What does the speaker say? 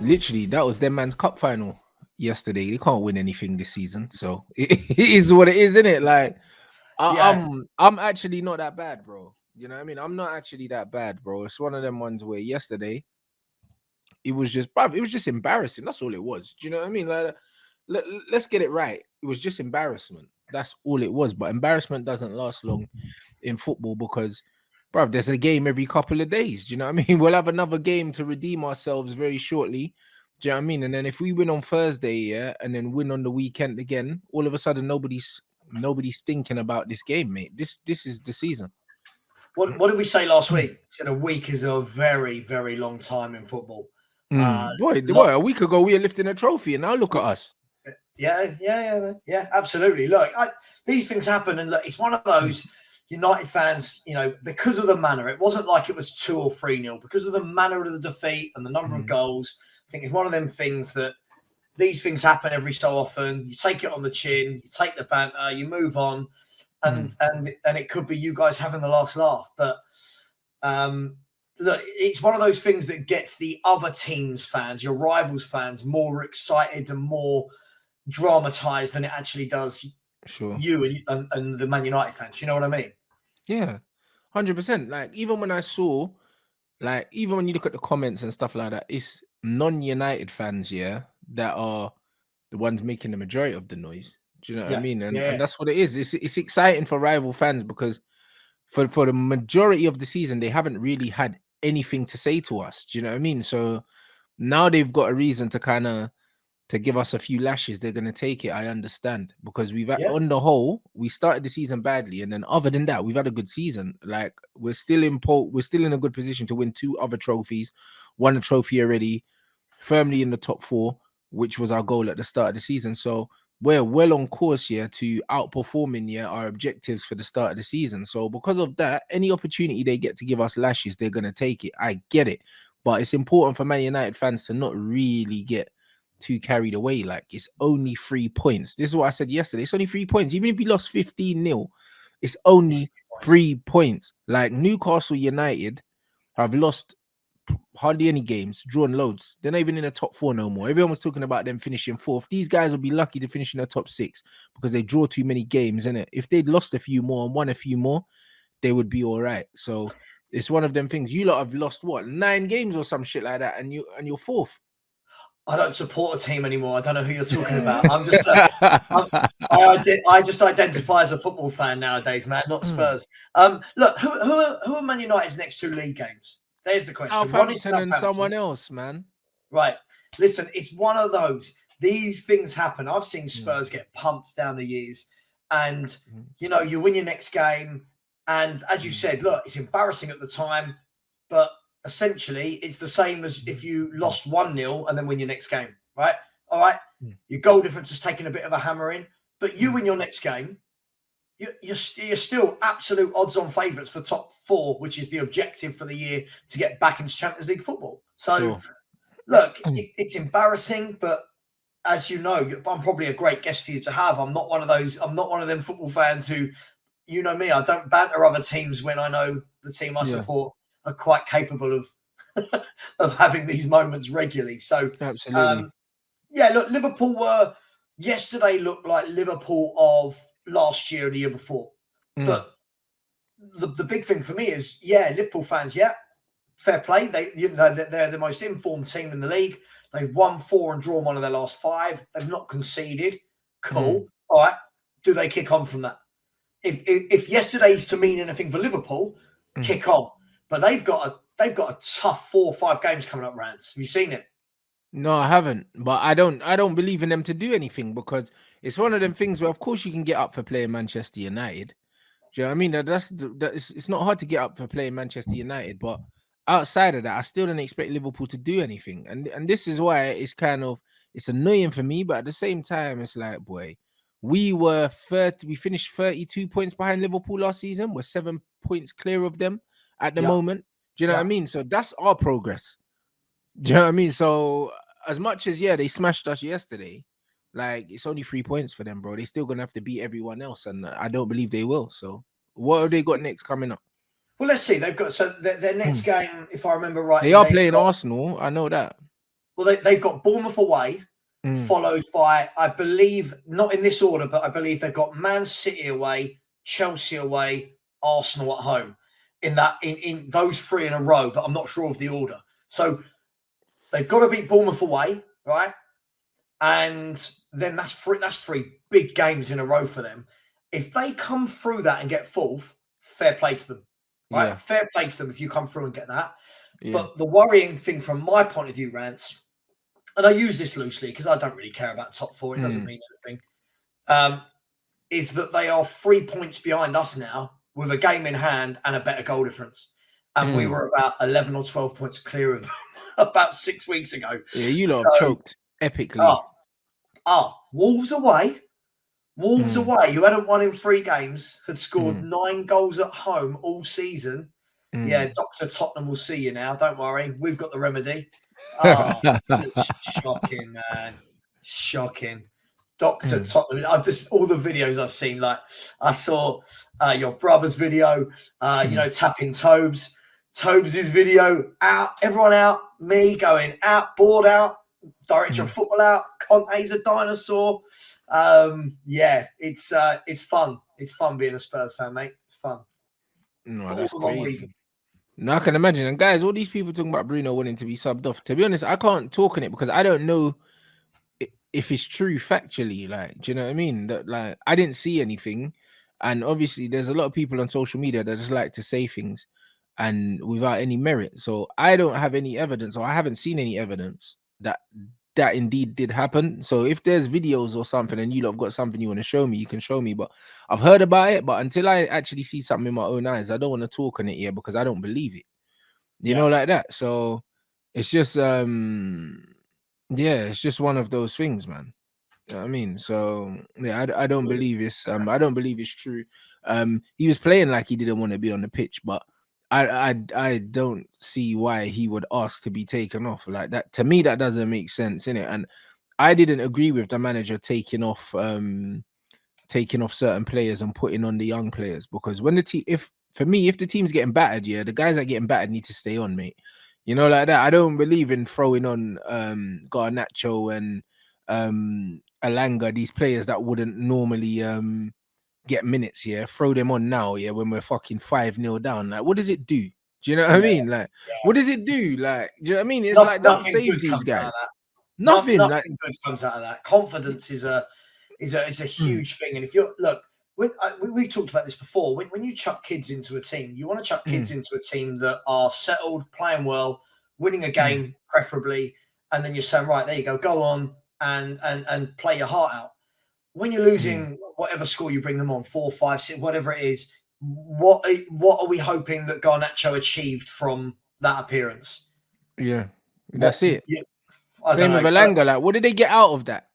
literally, that was their man's cup final yesterday. They can't win anything this season, so it is what it is, isn't it? Like, Yeah. I'm actually not that bad, bro. You know what I mean? I'm not actually that bad, bro. It's one of them ones where yesterday it was just, bruv, it was just embarrassing. That's all it was. Do you know what I mean? Like, let's get it right. It was just embarrassment. That's all it was. But embarrassment doesn't last long in football because, bruv, there's a game every couple of days. Do you know what I mean? We'll have another game to redeem ourselves very shortly. Do you know what I mean? And then if we win on Thursday, yeah, and then win on the weekend again, all of a sudden nobody's thinking about this game, mate. This is the season. What did we say last week? Said a week is a very, very long time in football. Boy, a week ago we were lifting a trophy, and now look at us. Yeah, absolutely. Look, these things happen, and look, it's one of those United fans, because of the manner. It wasn't like it was 2 or 3-0 because of the manner of the defeat and the number of goals. I think it's one of them things that these things happen every so often. You take it on the chin, you take the banter, you move on, and it could be you guys having the last laugh. But look, it's one of those things that gets the other teams' fans, your rivals' fans, more excited and more dramatized than it actually does you and the Man United fans. You know what I mean? Yeah, 100%. Like, even when I saw, like, even when you look at the comments and stuff like that, it's non-United fans, yeah, that are the ones making the majority of the noise. Do you know what I mean? And that's what it is. It's exciting for rival fans because for the majority of the season, they haven't really had anything to say to us. Do you know what I mean? So now they've got a reason to kind of to give us a few lashes. They're going to take it. I understand, because on the whole, we started the season badly, and then other than that, we've had a good season. Like, we're still in a good position to win 2 other trophies, won a trophy already, firmly in the top 4, which was our goal at the start of the season. So we're well on course here to outperforming our objectives for the start of the season. So because of that, any opportunity they get to give us lashes, they're going to take it. I get it, but it's important for Man United fans to not really get too carried away. Like, it's only 3 points. This is what I said yesterday. It's only 3 points. Even if we lost 15-0, it's only 3 points. Like, Newcastle United have lost hardly any games, drawn loads. They're not even in the top 4 no more. Everyone was talking about them finishing 4th. These guys will be lucky to finish in the top 6 because they draw too many games, innit? If they'd lost a few more and won a few more, they would be all right. So it's one of them things. You lot have lost what, 9 games or some shit like that, and you're 4th. I don't support a team anymore. I don't know who you're talking about. I'm just, I just identify as a football fan nowadays, man, not Spurs. Look, who are Man United's next 2 league games? There's the question. Southampton and someone else, man. Right. Listen, it's one of those. These things happen. I've seen Spurs get pumped down the years, and you win your next game, and as you said, look, it's embarrassing at the time, but essentially it's the same as if you lost 1-0 and then win your next game, right? All right. Your goal difference has taken a bit of a hammering, but you win your next game, you're still absolute odds-on favourites for top 4, which is the objective for the year to get back into Champions League football. So, look, it's embarrassing, but as you know, I'm probably a great guest for you to have. I'm not one of them football fans who, you know me, I don't banter other teams when I know the team I support are quite capable of of having these moments regularly. So, absolutely. Look, Liverpool yesterday looked like Liverpool of last year and the year before. But the big thing for me is, Liverpool fans, fair play. They're the most informed team in the league. They've won 4 and drawn 1 of their last 5. They've not conceded. Cool. All right. Do they kick on from that? If yesterday's to mean anything for Liverpool, kick on. But they've got a tough 4 or 5 games coming up, Rants. Have you seen it? No, I haven't. But I don't believe in them to do anything, because it's one of them things where, of course, you can get up for playing Manchester United. Do you know what I mean? It's not hard to get up for playing Manchester United, but outside of that, I still don't expect Liverpool to do anything. And this is why it's annoying for me, but at the same time, it's like, boy, we finished 32 points behind Liverpool last season. We're 7 points clear of them at the moment. Do you know what I mean? So that's our progress. Do you know what I mean? So as much as they smashed us yesterday, like, it's only 3 points for them, bro. They're still gonna have to beat everyone else, and I don't believe they will. So what have they got next coming up? Well, let's see. They've got their next game, if I remember right. They are playing Arsenal. I know that. Well, they've got Bournemouth away, Mm. followed by, I believe, not in this order, but I believe they've got Man City away, Chelsea away, Arsenal at home. In those three in a row, but I'm not sure of the order. So they've got to beat Bournemouth away, right? And then that's three big games in a row for them. If they come through that and get fourth, fair play to them, right? Yeah. Fair play to them if you come through and get that. Yeah. But the worrying thing from my point of view, Rants, and I use this loosely because I don't really care about top four. It doesn't mean anything. Is that they are 3 points behind us now with a game in hand and a better goal difference. And we were about 11 or 12 points clear of them about 6 weeks ago. Yeah, you lot have choked epically. Wolves away. Wolves away, who hadn't won in 3 games, had scored 9 goals at home all season. Yeah, Dr. Tottenham will see you now. Don't worry. We've got the remedy. Oh, it's shocking, man. Shocking. Dr. Tottenham. I've just all the videos I've seen, like I saw your brother's video, tapping Tobes. Tobes' video out, everyone out, me going out, bored out, director of football out, Conte's a dinosaur. Yeah, it's fun. It's fun being a Spurs fan, mate. It's fun. No, that's crazy. No, I can imagine. And guys, all these people talking about Bruno wanting to be subbed off. To be honest, I can't talk on it because I don't know if it's true factually. Like, do you know what I mean? That, like, I didn't see anything, and obviously, there's a lot of people on social media that just like to say things and without any merit. So I don't have any evidence, or I haven't seen any evidence that indeed did happen. So if there's videos or something and you lot have got something you want to show me, you can show me. But I've heard about it, but until I actually see something in my own eyes, I don't want to talk on it yet because I don't believe it. You know, like that. So it's just it's just one of those things, man. You know what I mean? So yeah, I don't believe it's I don't believe it's true. He was playing like he didn't want to be on the pitch, but I don't see why he would ask to be taken off like that. To me, that doesn't make sense, innit? And I didn't agree with the manager taking off certain players and putting on the young players, because when the team, if the team's getting battered, the guys that are getting battered need to stay on, mate. You know, like that. I don't believe in throwing on Garnacho and Alanga, these players that wouldn't normally get minutes, throw them on now, when we're fucking 5-0 down. Like, what does it do? Do you know what I mean? Like, what does it do? Like, do you know what I mean? It's like, don't save these guys. Nothing good comes out of that. Confidence is a huge thing. And if you're we've talked about this before. When you chuck kids into a team, you want to chuck kids into a team that are settled, playing well, winning a game, preferably, and then you're saying, right, there you go on and play your heart out. When you're losing whatever score you bring them on, 4, 5, 6, whatever it is, what are we hoping that Garnacho achieved from that appearance? Yeah, that's it. Yeah, Same with Alanga. Like, what did they get out of that?